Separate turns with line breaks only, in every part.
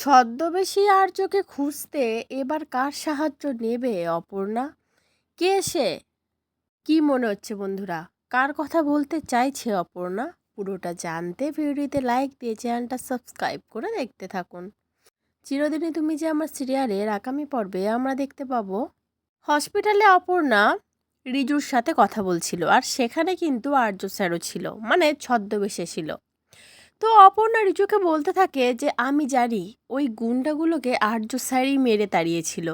ছদ্মবেশী আর্যকে খুঁজতে এবার কার সাহায্য নেবে অপর্ণা? কে সে? কি মনে হচ্ছে বন্ধুরা? কার কথা বলতে চাইছে অপর্ণা? পুরোটা জানতে ভিডিওতে লাইক দিয়ে চ্যানেলটা সাবস্ক্রাইব করে দেখতে থাকুন। চিরদিনই তুমি যে আমার সিরিয়ালের আগামী পর্বে আমরা দেখতে পাবো হসপিটালে অপর্ণা রিজুর সাথে কথা বলছিল, আর সেখানে কিন্তু আর্য স্যারও ছিল, মানে ছদ্মবেশে ছিল। তো অপর্ণা রিজুকে বলতে থাকে যে আমি জানি ওই গুন্ডাগুলোকে আর্য স্যারই মেরে তাড়িয়েছিল,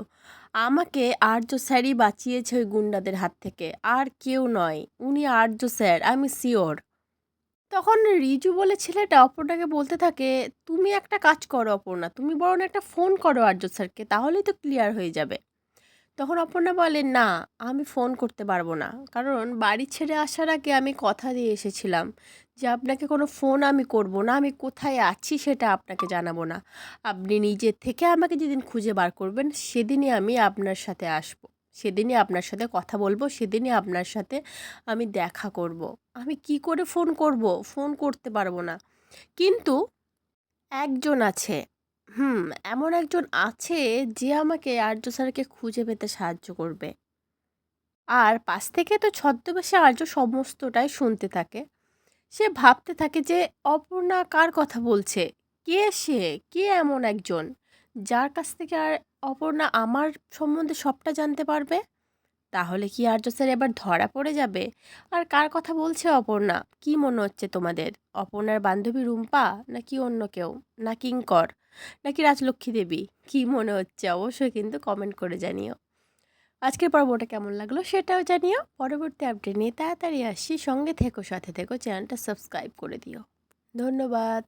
আমাকে আর্য স্যারই বাঁচিয়েছে ওই গুন্ডাদের হাত থেকে, আর কেউ নয়, উনি আর্য স্যার, আমি শিওর। তখন রিজু বলে ছেলেটা অপর্ণাকে বলতে থাকে, তুমি একটা কাজ করো অপর্ণা, তুমি বরং একটা ফোন করো আর্য স্যারকে, তাহলেই তো ক্লিয়ার হয়ে যাবে। তখন অপর্ণা বলে, না, আমি ফোন করতে পারবো না, কারণ বাড়ি ছেড়ে আসার আগে আমি কথা দিয়ে এসেছিলাম যে আপনাকে কোনো ফোন আমি করব না, আমি কোথায় আছি সেটা আপনাকে জানাবো না। আপনি নিজের থেকে আমাকে যেদিন খুঁজে বার করবেন সেদিনই আমি আপনার সাথে আসব, সেদিনই আপনার সাথে কথা বলবো, সেদিনই আপনার সাথে আমি দেখা করব। আমি কি করে ফোন করব? ফোন করতে পারবো না। কিন্তু একজন আছে, এমন একজন আছে যে আমাকে আর্য স্যারকে খুঁজে পেতে সাহায্য করবে। আর পাশ থেকে তো ছদ্মবেশে আর্য সমস্তটাই শুনতে থাকে। সে ভাবতে থাকে যে অপর্ণা কার কথা বলছে, কে সে, কে এমন একজন যার কাছ থেকে আর অপর্ণা আমার সম্বন্ধে সবটা জানতে পারবে। তাহলে কি আর্য স্যার এবার ধরা পড়ে যাবে? আর কার কথা বলছে অপর্ণা? কি মনে হচ্ছে তোমাদের? অপর্ণার বান্ধবী রুম্পা, নাকি অন্য কেউ, না কিঙ্কর, নাকি রাজলক্ষ্মী দেবী? কি মনে হচ্ছে অবশ্যই কিন্তু কমেন্ট করে জানিও। আজকের পর্বটা কেমন লাগলো সেটাও জানিও। পরবর্তী আপডেট নিয়ে তাড়াতাড়ি আসছি, সঙ্গে থেকো, সাথে থেকো, চ্যানেলটা সাবস্ক্রাইব করে দিও। ধন্যবাদ।